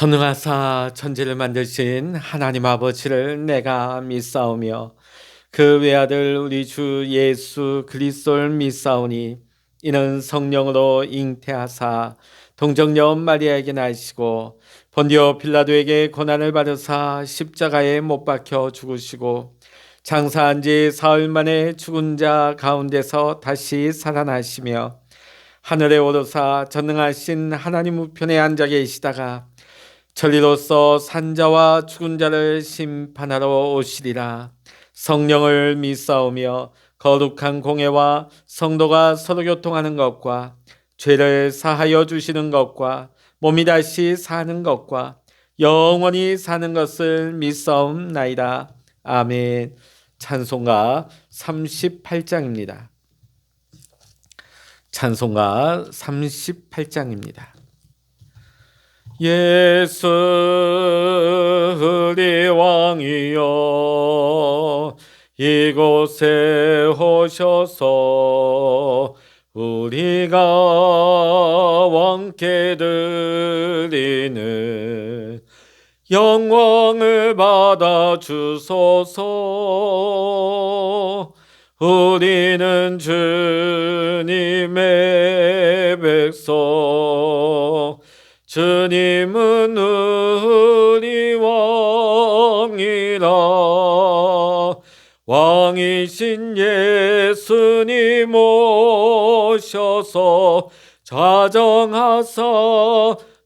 전능하사 천지를 만드신 하나님 아버지를 내가 믿사오며 그 외아들 우리 주 예수 그리스도를 믿사오니 이는 성령으로 잉태하사 동정녀 마리아에게 나시고 본디오 빌라도에게 고난을 받으사 십자가에 못 박혀 죽으시고 장사한 지 사흘 만에 죽은 자 가운데서 다시 살아나시며 하늘에 오르사 전능하신 하나님 우편에 앉아 계시다가 천리로서 산자와 죽은 자를 심판하러 오시리라. 성령을 믿사오며 거룩한 공회와 성도가 서로 교통하는 것과 죄를 사하여 주시는 것과 몸이 다시 사는 것과 영원히 사는 것을 믿사옵나이다. 아멘. 찬송가 38장입니다. 찬송가 38장입니다. 예수 우리 왕이여 이곳에 오셔서 우리가 왕께 드리는 영광을 받아 주소서. 우리는 주님의 백성, 주님은 우리 왕이라. 왕이신 예수님 오셔서 자정하사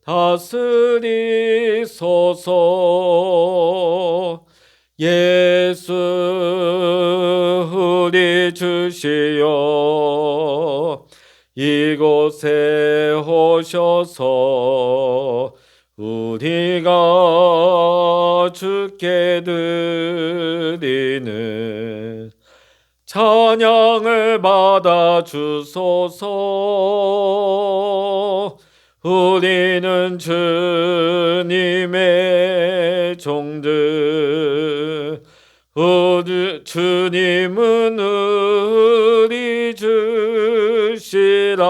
다스리소서. 예수 우리 주시여 이곳에 오셔서 우리가 주께 드리는 찬양을 받아 주소서. 우리는 주님의 종들, 주님은 우리 주시라.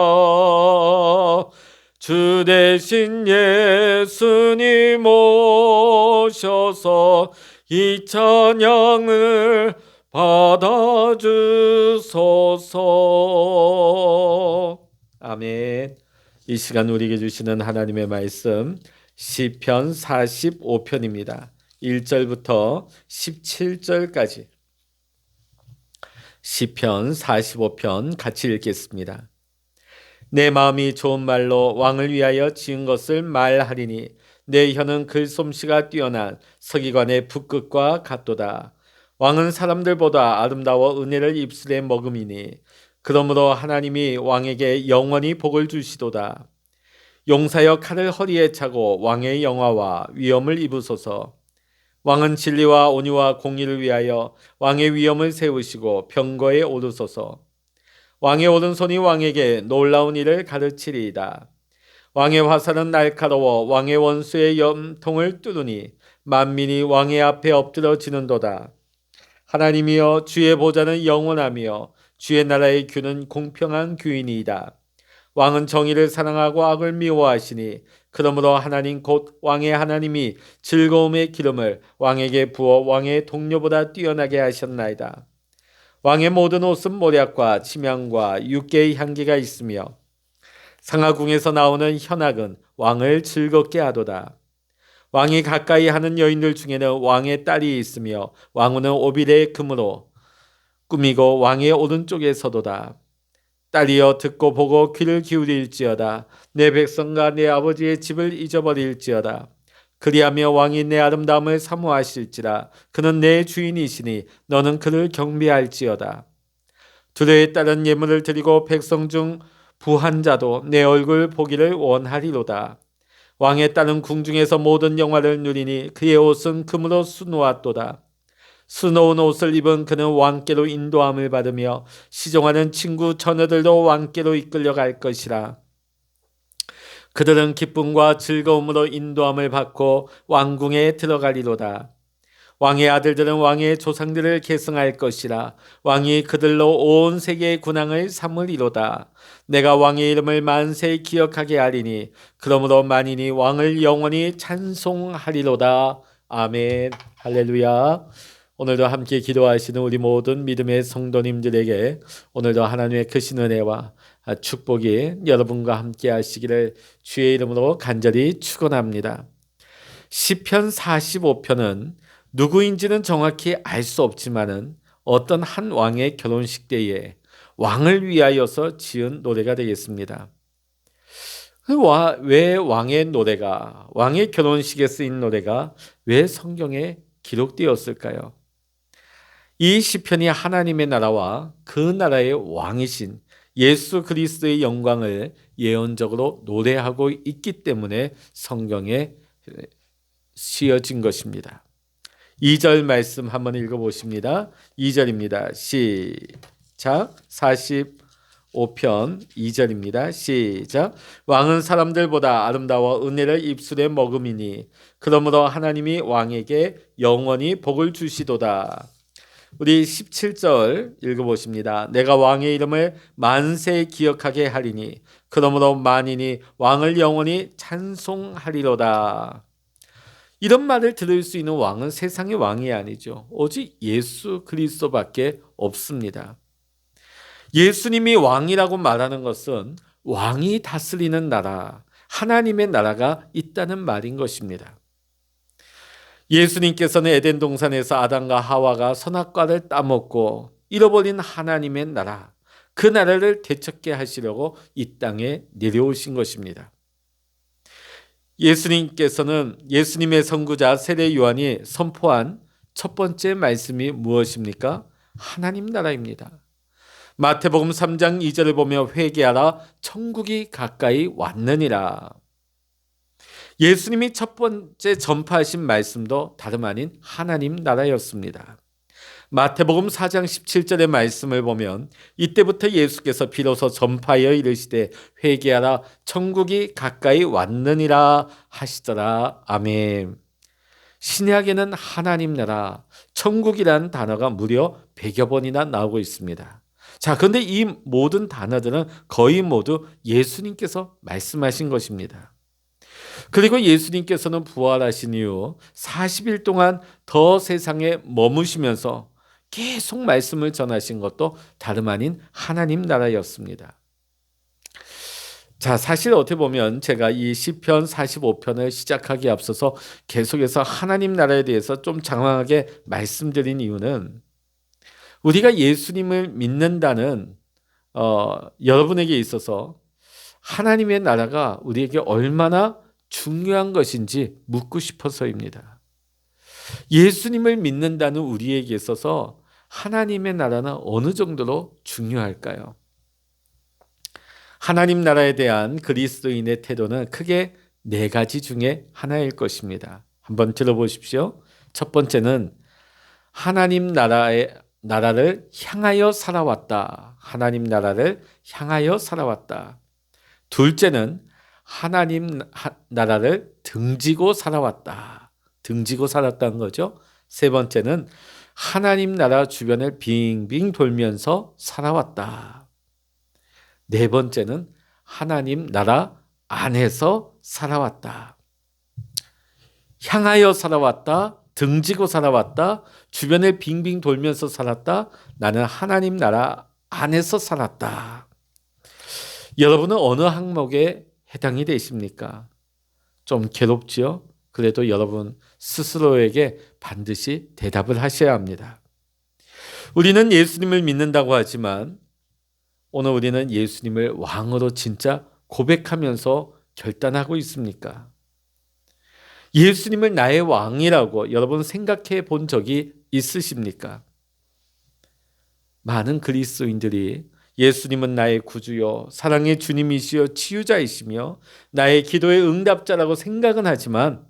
주 대신 예수님 오셔서 이 찬양을 받아주소서. 아멘. 이 시간 우리에게 주시는 하나님의 말씀 시편 45편입니다. 1절부터 17절까지 시편 45편 같이 읽겠습니다. 내 마음이 좋은 말로 왕을 위하여 지은 것을 말하리니 내 혀는 글솜씨가 뛰어난 서기관의 붓끝과 같도다. 왕은 사람들보다 아름다워 은혜를 입술에 머금이니 그러므로 하나님이 왕에게 영원히 복을 주시도다. 용사여 칼을 허리에 차고 왕의 영화와 위엄을 입으소서. 왕은 진리와 온유와 공의를 위하여 왕의 위엄을 세우시고 병거에 오르소서. 왕의 오른손이 왕에게 놀라운 일을 가르치리이다. 왕의 화살은 날카로워 왕의 원수의 염통을 뚫으니 만민이 왕의 앞에 엎드러지는도다. 하나님이여 주의 보좌는 영원하며 주의 나라의 규는 공평한 규이니이다. 왕은 정의를 사랑하고 악을 미워하시니 그러므로 하나님 곧 왕의 하나님이 즐거움의 기름을 왕에게 부어 왕의 동료보다 뛰어나게 하셨나이다. 왕의 모든 옷은 모략과 침향과 육개의 향기가 있으며 상하궁에서 나오는 현악은 왕을 즐겁게 하도다. 왕이 가까이 하는 여인들 중에는 왕의 딸이 있으며 왕후는 오빌의 금으로 꾸미고 왕의 오른쪽에 서도다. 딸이여 듣고 보고 귀를 기울일지어다. 내 백성과 내 아버지의 집을 잊어버릴지어다. 그리하며 왕이 내 아름다움을 사모하실지라. 그는 내 주인이시니 너는 그를 경배할지어다. 두려에 따른 예물을 드리고 백성 중 부한 자도 내 얼굴 보기를 원하리로다. 왕의 딸은 궁중에서 모든 영화를 누리니 그의 옷은 금으로 수놓았도다. 수놓은 옷을 입은 그는 왕께로 인도함을 받으며 시종하는 친구 처녀들도 왕께로 이끌려갈 것이라. 그들은 기쁨과 즐거움으로 인도함을 받고 왕궁에 들어가리로다. 왕의 아들들은 왕의 조상들을 계승할 것이라. 왕이 그들로 온 세계의 군왕을 삼으리로다. 내가 왕의 이름을 만세 기억하게 하리니 그러므로 만인이 왕을 영원히 찬송하리로다. 아멘. 할렐루야. 오늘도 함께 기도하시는 우리 모든 믿음의 성도님들에게 오늘도 하나님의 크신 은혜와 축복이 여러분과 함께 하시기를 주의 이름으로 간절히 축원합니다. 시편 45편은 누구인지는 정확히 알 수 없지만은 어떤 한 왕의 결혼식 때에 왕을 위하여서 지은 노래가 되겠습니다. 왜 왕의 노래가, 왕의 결혼식에 쓰인 노래가 왜 성경에 기록되었을까요? 이 시편이 하나님의 나라와 그 나라의 왕이신 예수 그리스도의 영광을 예언적으로 노래하고 있기 때문에 성경에 씌어진 것입니다. 2절 말씀 한번 읽어보십니다. 2절입니다. 시작. 45편 2절입니다. 시작. 왕은 사람들보다 아름다워 은혜를 입술에 머금이니 그러므로 하나님이 왕에게 영원히 복을 주시도다. 우리 17절 읽어보십니다. 내가 왕의 이름을 만세 기억하게 하리니 그러므로 만인이 왕을 영원히 찬송하리로다. 이런 말을 들을 수 있는 왕은 세상의 왕이 아니죠. 오직 예수 그리스도밖에 없습니다. 예수님이 왕이라고 말하는 것은 왕이 다스리는 나라, 하나님의 나라가 있다는 말인 것입니다. 예수님께서는 에덴 동산에서 아담과 하와가 선악과를 따먹고 잃어버린 하나님의 나라, 그 나라를 되찾게 하시려고 이 땅에 내려오신 것입니다. 예수님께서는 예수님의 선구자 세례 요한이 선포한 첫 번째 말씀이 무엇입니까? 하나님 나라입니다. 마태복음 3장 2절을 보며 회개하라 천국이 가까이 왔느니라. 예수님이 첫 번째 전파하신 말씀도 다름 아닌 하나님 나라였습니다. 마태복음 4장 17절의 말씀을 보면 이때부터 예수께서 비로소 전파하여 이르시되 회개하라 천국이 가까이 왔느니라 하시더라. 아멘. 신약에는 하나님 나라, 천국이라는 단어가 무려 100여 번이나 나오고 있습니다. 자, 그런데 이 모든 단어들은 거의 모두 예수님께서 말씀하신 것입니다. 그리고 예수님께서는 부활하신 이후 40일 동안 더 세상에 머무시면서 계속 말씀을 전하신 것도 다름 아닌 하나님 나라였습니다. 자, 사실 어떻게 보면 제가 이 시편 45편을 시작하기에 앞서서 계속해서 하나님 나라에 대해서 좀 장황하게 말씀드린 이유는 우리가 예수님을 믿는다는 여러분에게 있어서 하나님의 나라가 우리에게 얼마나 중요한 것인지 묻고 싶어서입니다. 예수님을 믿는다는 우리에게 있어서 하나님의 나라는 어느 정도로 중요할까요? 하나님 나라에 대한 그리스도인의 태도는 크게 4가지 중에 하나일 것입니다. 한번 들어보십시오. 첫 번째는 하나님 나라를 향하여 살아왔다. 하나님 나라를 향하여 살아왔다. 둘째는 하나님 나라를 등지고 살아왔다. 등지고 살았다는 거죠. 세 번째는 하나님 나라 주변을 빙빙 돌면서 살아왔다. 네 번째는 하나님 나라 안에서 살아왔다. 향하여 살아왔다. 등지고 살아왔다. 주변을 빙빙 돌면서 살았다. 나는 하나님 나라 안에서 살았다. 여러분은 어느 항목에 해당이 되십니까? 좀 괴롭지요? 그래도 여러분 스스로에게 반드시 대답을 하셔야 합니다. 우리는 예수님을 믿는다고 하지만 오늘 우리는 예수님을 왕으로 진짜 고백하면서 결단하고 있습니까? 예수님을 나의 왕이라고 여러분 생각해 본 적이 있으십니까? 많은 그리스도인들이 예수님은 나의 구주요 사랑의 주님이시여 치유자이시며 나의 기도의 응답자라고 생각은 하지만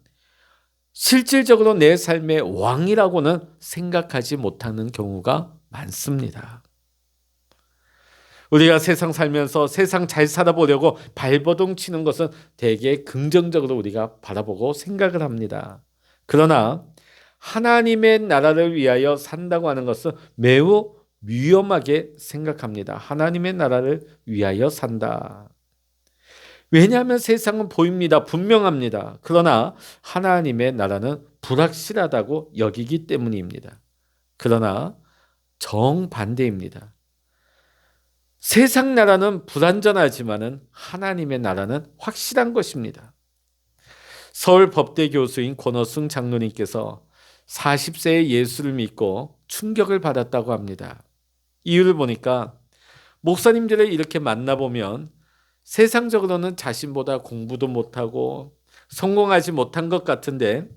실질적으로 내 삶의 왕이라고는 생각하지 못하는 경우가 많습니다. 우리가 세상 살면서 세상 잘 살아보려고 발버둥 치는 것은 되게 긍정적으로 우리가 바라보고 생각을 합니다. 그러나 하나님의 나라를 위하여 산다고 하는 것은 매우 위험하게 생각합니다. 하나님의 나라를 위하여 산다. 왜냐하면 세상은 보입니다. 분명합니다. 그러나 하나님의 나라는 불확실하다고 여기기 때문입니다. 그러나 정반대입니다. 세상 나라는 불완전하지만은 하나님의 나라는 확실한 것입니다. 서울 법대 교수인 권호승 장로님께서 40세에 예수를 믿고 충격을 받았다고 합니다. 이유를 보니까 목사님들을 이렇게 만나보면 세상적으로는 자신보다 공부도 못하고 성공하지 못한 것 같은데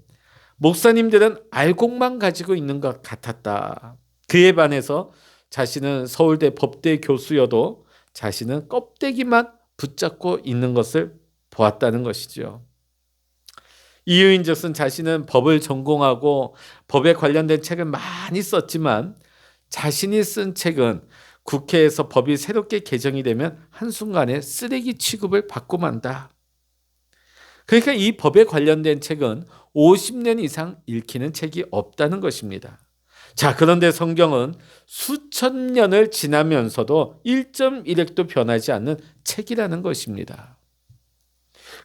목사님들은 알곡만 가지고 있는 것 같았다. 그에 반해서 자신은 서울대 법대 교수여도 자신은 껍데기만 붙잡고 있는 것을 보았다는 것이죠. 이유인즉슨 자신은 법을 전공하고 법에 관련된 책을 많이 썼지만 자신이 쓴 책은 국회에서 법이 새롭게 개정이 되면 한순간에 쓰레기 취급을 받고 만다. 그러니까 이 법에 관련된 책은 50년 이상 읽히는 책이 없다는 것입니다. 자, 그런데 성경은 수천 년을 지나면서도 1.1획도 변하지 않는 책이라는 것입니다.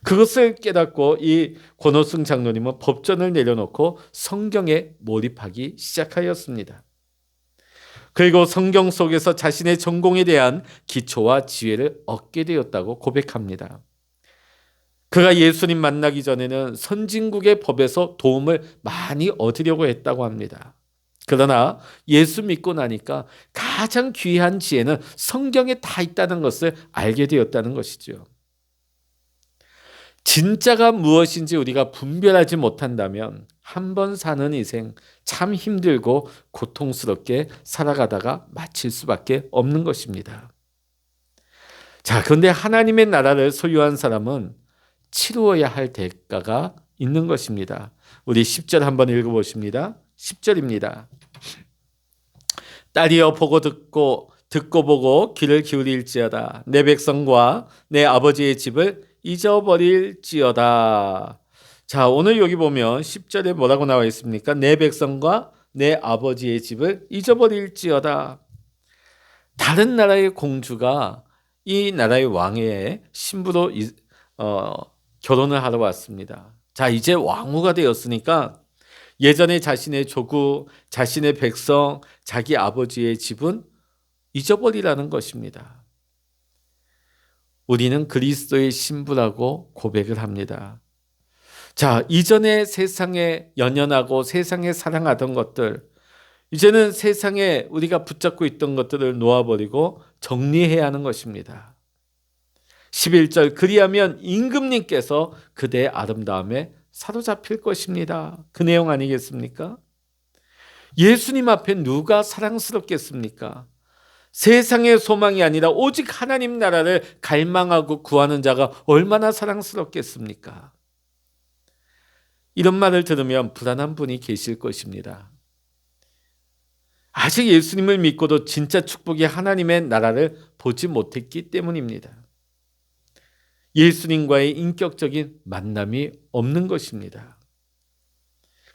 그것을 깨닫고 이 권호승 장로님은 법전을 내려놓고 성경에 몰입하기 시작하였습니다. 그리고 성경 속에서 자신의 전공에 대한 기초와 지혜를 얻게 되었다고 고백합니다. 그가 예수님 만나기 전에는 선진국의 법에서 도움을 많이 얻으려고 했다고 합니다. 그러나 예수 믿고 나니까 가장 귀한 지혜는 성경에 다 있다는 것을 알게 되었다는 것이죠. 진짜가 무엇인지 우리가 분별하지 못한다면 한 번 사는 인생 참 힘들고 고통스럽게 살아가다가 마칠 수밖에 없는 것입니다. 자, 그런데 하나님의 나라를 소유한 사람은 치루어야 할 대가가 있는 것입니다. 우리 10절 한번 읽어보십니다. 10절입니다. 딸이여 보고 듣고 보고 귀를 기울일지어다. 내 백성과 내 아버지의 집을 잊어버릴지어다. 자, 오늘 여기 보면 10절에 뭐라고 나와 있습니까? 내 백성과 내 아버지의 집을 잊어버릴지어다. 다른 나라의 공주가 이 나라의 왕의 신부로 결혼을 하러 왔습니다. 자, 이제 왕후가 되었으니까 예전에 자신의 조국, 자신의 백성, 자기 아버지의 집은 잊어버리라는 것입니다. 우리는 그리스도의 신부라고 고백을 합니다. 자, 이전에 세상에 연연하고 세상에 사랑하던 것들, 이제는 세상에 우리가 붙잡고 있던 것들을 놓아버리고 정리해야 하는 것입니다. 11절, 그리하면 임금님께서 그대의 아름다움에 사로잡힐 것입니다. 그 내용 아니겠습니까? 예수님 앞에 누가 사랑스럽겠습니까? 세상의 소망이 아니라 오직 하나님 나라를 갈망하고 구하는 자가 얼마나 사랑스럽겠습니까? 이런 말을 들으면 불안한 분이 계실 것입니다. 아직 예수님을 믿고도 진짜 축복이 하나님의 나라를 보지 못했기 때문입니다. 예수님과의 인격적인 만남이 없는 것입니다.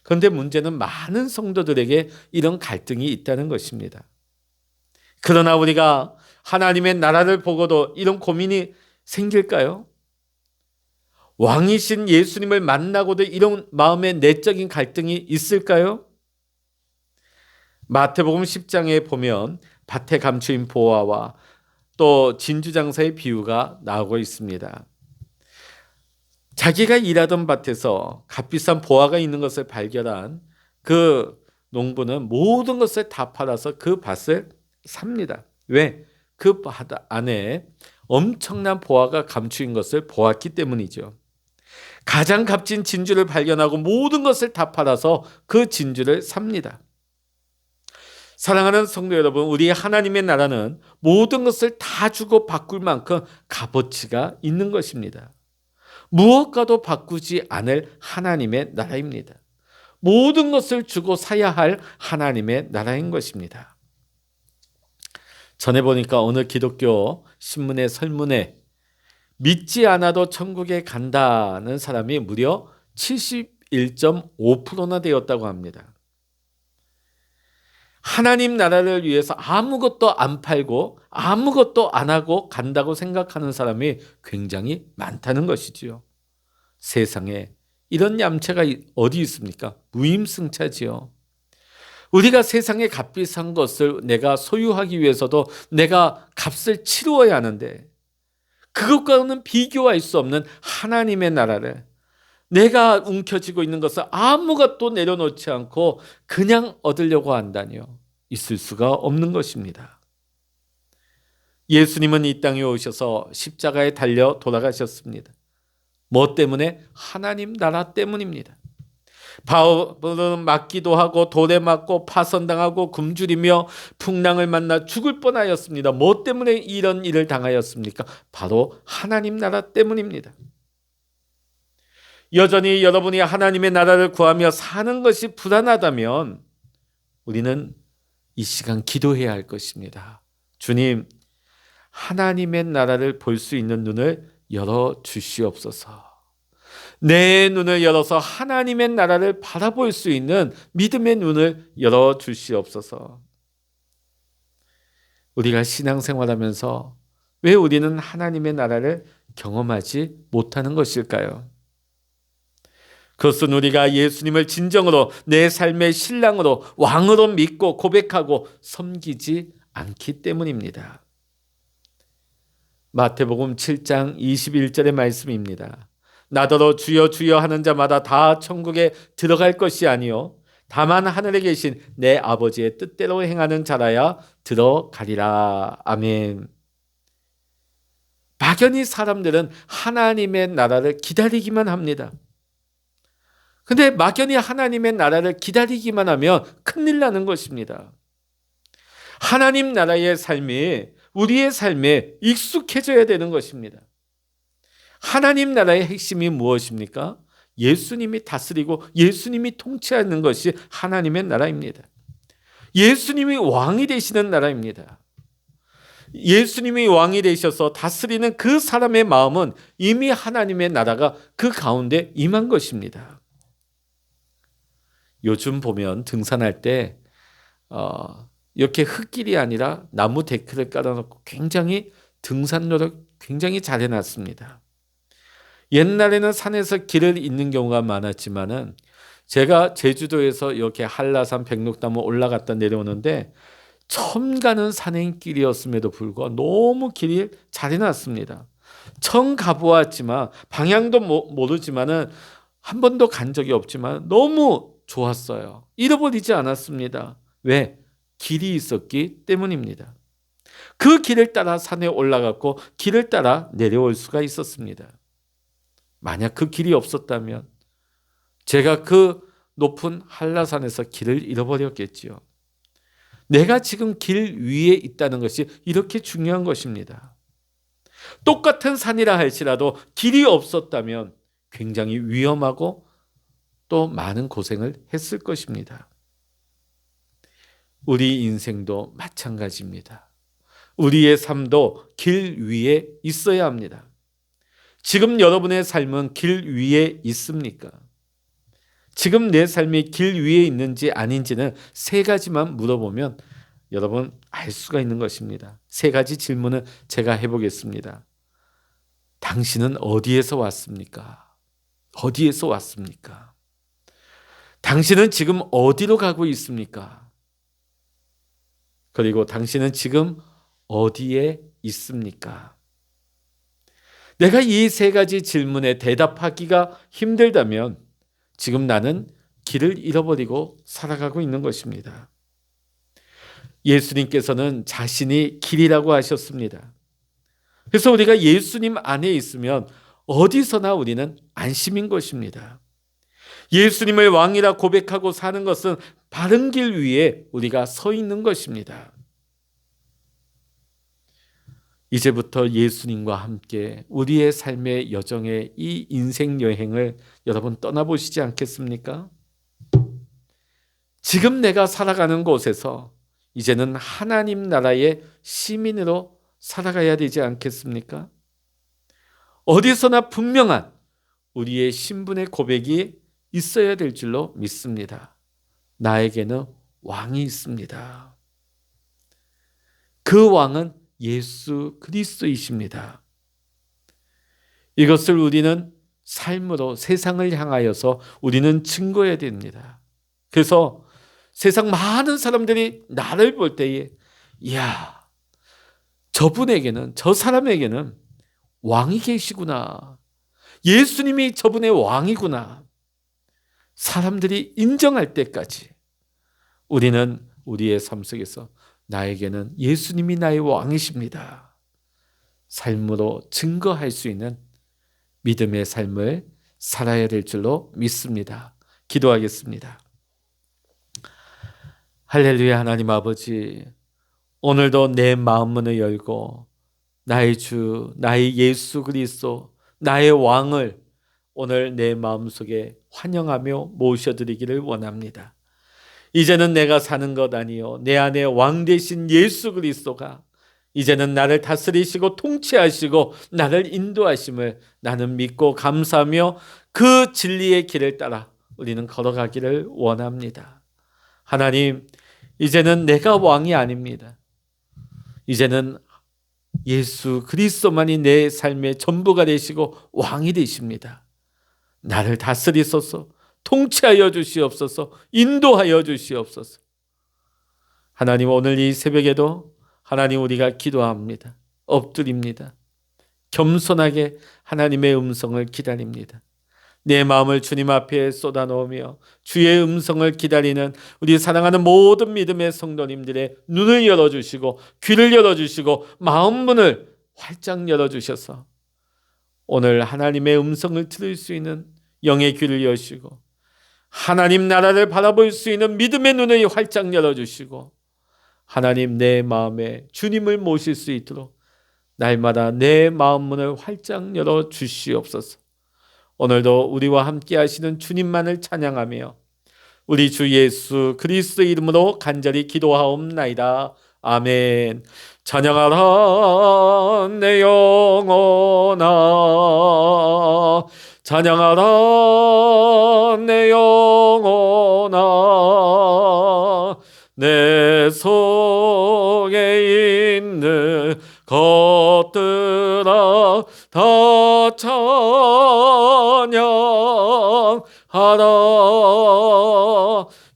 그런데 문제는 많은 성도들에게 이런 갈등이 있다는 것입니다. 그러나 우리가 하나님의 나라를 보고도 이런 고민이 생길까요? 왕이신 예수님을 만나고도 이런 마음의 내적인 갈등이 있을까요? 마태복음 10장에 보면 밭에 감추인 보화와 또 진주장사의 비유가 나오고 있습니다. 자기가 일하던 밭에서 값비싼 보화가 있는 것을 발견한 그 농부는 모든 것을 다 팔아서 그 밭을 삽니다. 왜? 그 밭 안에 엄청난 보화가 감추인 것을 보았기 때문이죠. 가장 값진 진주를 발견하고 모든 것을 다 팔아서 그 진주를 삽니다. 사랑하는 성도 여러분, 우리 하나님의 나라는 모든 것을 다 주고 바꿀 만큼 값어치가 있는 것입니다. 무엇과도 바꾸지 않을 하나님의 나라입니다. 모든 것을 주고 사야 할 하나님의 나라인 것입니다. 전에 보니까 어느 기독교 신문의 설문에 믿지 않아도 천국에 간다는 사람이 무려 71.5%나 되었다고 합니다. 하나님 나라를 위해서 아무것도 안 팔고 아무것도 안 하고 간다고 생각하는 사람이 굉장히 많다는 것이지요. 세상에 이런 얌체가 어디 있습니까? 무임승차지요. 우리가 세상에 값비싼 것을 내가 소유하기 위해서도 내가 값을 치루어야 하는데, 그것과는 비교할 수 없는 하나님의 나라를 내가 움켜쥐고 있는 것을 아무것도 내려놓지 않고 그냥 얻으려고 한다니요. 있을 수가 없는 것입니다. 예수님은 이 땅에 오셔서 십자가에 달려 돌아가셨습니다. 뭐 때문에? 하나님 나라 때문입니다. 바울은 맞기도 하고 돌에 맞고 파선당하고 굶주리며 풍랑을 만나 죽을 뻔하였습니다. 뭐 때문에 이런 일을 당하였습니까? 바로 하나님 나라 때문입니다. 여전히 여러분이 하나님의 나라를 구하며 사는 것이 불안하다면 우리는 이 시간 기도해야 할 것입니다. 주님, 하나님의 나라를 볼 수 있는 눈을 열어 주시옵소서. 내 눈을 열어서 하나님의 나라를 바라볼 수 있는 믿음의 눈을 열어 주시옵소서. 우리가 신앙생활하면서 왜 우리는 하나님의 나라를 경험하지 못하는 것일까요? 그것은 우리가 예수님을 진정으로 내 삶의 신랑으로 왕으로 믿고 고백하고 섬기지 않기 때문입니다. 마태복음 7장 21절의 말씀입니다. 나더러 주여 주여 하는 자마다 다 천국에 들어갈 것이 아니요 다만 하늘에 계신 내 아버지의 뜻대로 행하는 자라야 들어가리라. 아멘. 막연히 사람들은 하나님의 나라를 기다리기만 합니다. 근데 막연히 하나님의 나라를 기다리기만 하면 큰일 나는 것입니다. 하나님 나라의 삶이 우리의 삶에 익숙해져야 되는 것입니다. 하나님 나라의 핵심이 무엇입니까? 예수님이 다스리고 예수님이 통치하는 것이 하나님의 나라입니다. 예수님이 왕이 되시는 나라입니다. 예수님이 왕이 되셔서 다스리는 그 사람의 마음은 이미 하나님의 나라가 그 가운데 임한 것입니다. 요즘 보면 등산할 때 이렇게 흙길이 아니라 나무 데크를 깔아놓고 굉장히 등산로를 굉장히 잘 해놨습니다. 옛날에는 산에서 길을 잇는 경우가 많았지만은 제가 제주도에서 이렇게 한라산 백록나무 올라갔다 내려오는데 처음 가는 산행길이었음에도 불구하고 너무 길이 잘 해놨습니다. 처음 가보았지만 방향도 모르지만은 한 번도 간 적이 없지만 너무 좋았어요. 잃어버리지 않았습니다. 왜? 길이 있었기 때문입니다. 그 길을 따라 산에 올라갔고 길을 따라 내려올 수가 있었습니다. 만약 그 길이 없었다면 제가 그 높은 한라산에서 길을 잃어버렸겠지요. 내가 지금 길 위에 있다는 것이 이렇게 중요한 것입니다. 똑같은 산이라 할지라도 길이 없었다면 굉장히 위험하고 또 많은 고생을 했을 것입니다. 우리 인생도 마찬가지입니다. 우리의 삶도 길 위에 있어야 합니다. 지금 여러분의 삶은 길 위에 있습니까? 지금 내 삶이 길 위에 있는지 아닌지는 세 가지만 물어보면 여러분 알 수가 있는 것입니다. 세 가지 질문을 제가 해보겠습니다. 당신은 어디에서 왔습니까? 어디에서 왔습니까? 당신은 지금 어디로 가고 있습니까? 그리고 당신은 지금 어디에 있습니까? 내가 이 세 가지 질문에 대답하기가 힘들다면 지금 나는 길을 잃어버리고 살아가고 있는 것입니다. 예수님께서는 자신이 길이라고 하셨습니다. 그래서 우리가 예수님 안에 있으면 어디서나 우리는 안심인 것입니다. 예수님을 왕이라 고백하고 사는 것은 바른 길 위에 우리가 서 있는 것입니다. 이제부터 예수님과 함께 우리의 삶의 여정의 이 인생 여행을 여러분 떠나보시지 않겠습니까? 지금 내가 살아가는 곳에서 이제는 하나님 나라의 시민으로 살아가야 되지 않겠습니까? 어디서나 분명한 우리의 신분의 고백이 있어야 될 줄로 믿습니다. 나에게는 왕이 있습니다. 그 왕은 예수 그리스도이십니다. 이것을 우리는 삶으로 세상을 향하여서 우리는 증거해야 됩니다. 그래서 세상 많은 사람들이 나를 볼 때에 이야, 저분에게는, 저 사람에게는 왕이 계시구나. 예수님이 저분의 왕이구나. 사람들이 인정할 때까지 우리는 우리의 삶 속에서 나에게는 예수님이 나의 왕이십니다. 삶으로 증거할 수 있는 믿음의 삶을 살아야 될 줄로 믿습니다. 기도하겠습니다. 할렐루야. 하나님 아버지, 오늘도 내 마음문을 열고 나의 주, 나의 예수 그리스도, 나의 왕을 오늘 내 마음속에 환영하며 모셔드리기를 원합니다. 이제는 내가 사는 것 아니요 내 안에 왕 되신 예수 그리스도가 이제는 나를 다스리시고 통치하시고 나를 인도하심을 나는 믿고 감사하며 그 진리의 길을 따라 우리는 걸어가기를 원합니다. 하나님, 이제는 내가 왕이 아닙니다. 이제는 예수 그리스도만이 내 삶의 전부가 되시고 왕이 되십니다. 나를 다스리소서, 통치하여 주시옵소서, 인도하여 주시옵소서. 하나님, 오늘 이 새벽에도 하나님 우리가 기도합니다. 엎드립니다. 겸손하게 하나님의 음성을 기다립니다. 내 마음을 주님 앞에 쏟아놓으며 주의 음성을 기다리는 우리 사랑하는 모든 믿음의 성도님들의 눈을 열어주시고 귀를 열어주시고 마음문을 활짝 열어주셔서 오늘 하나님의 음성을 들을 수 있는 영의 귀를 여시고 하나님 나라를 바라볼 수 있는 믿음의 눈을 활짝 열어주시고 하나님 내 마음에 주님을 모실 수 있도록 날마다 내 마음문을 활짝 열어주시옵소서. 오늘도 우리와 함께 하시는 주님만을 찬양하며 우리 주 예수 그리스도 이름으로 간절히 기도하옵나이다. 아멘. 찬양하라 내 영혼아, 찬양하라 내 영혼아, 내 속에 있는 것들아 다 찬양하라.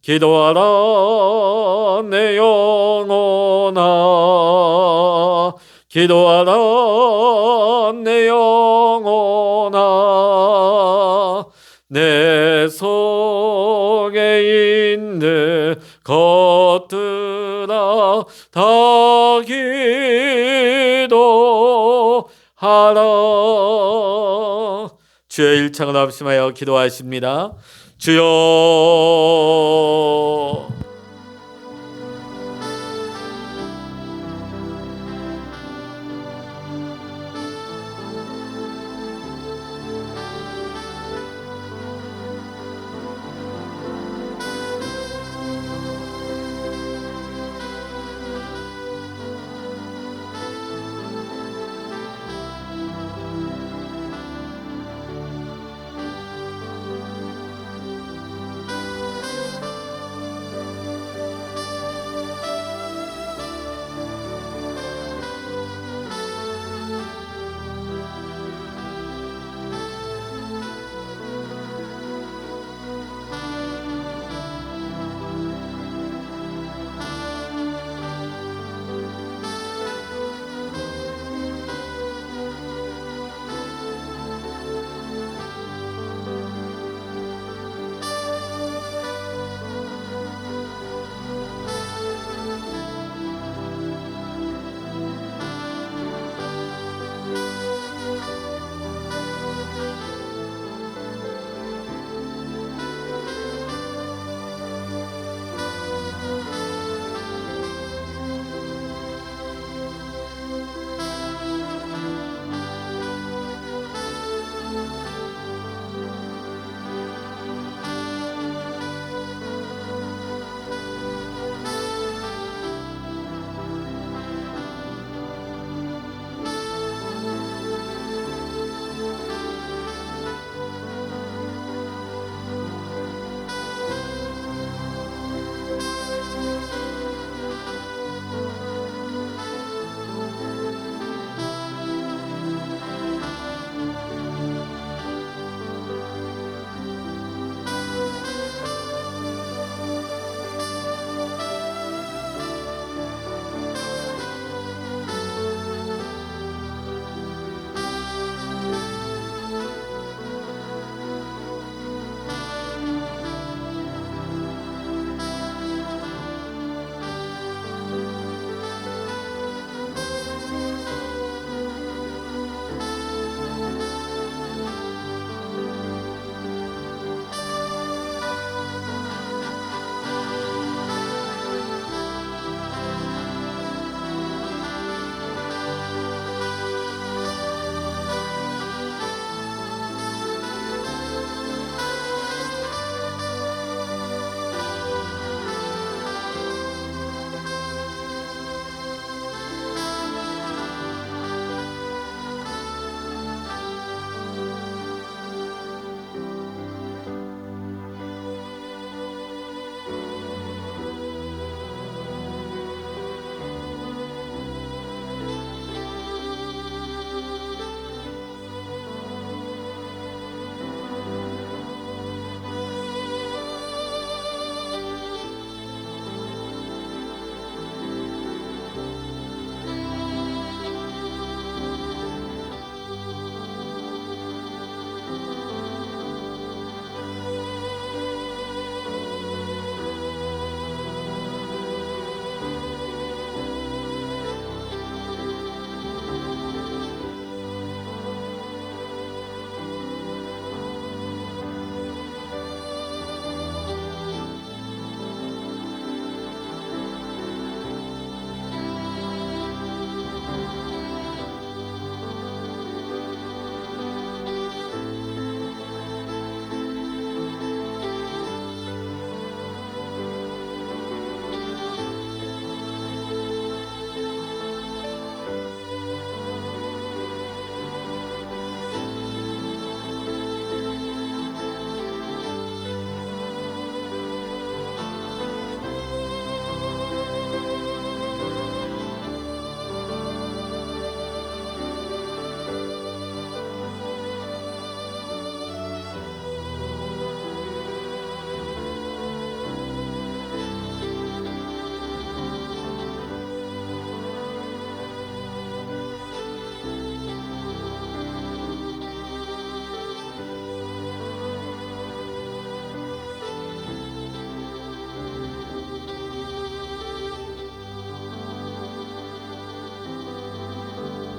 기도하라 내 영혼아, 기도하라 내 영혼아, 내 속에 있는 것들아 다 기도하라. 주의 일창을 합심하여 기도하십니다. 주여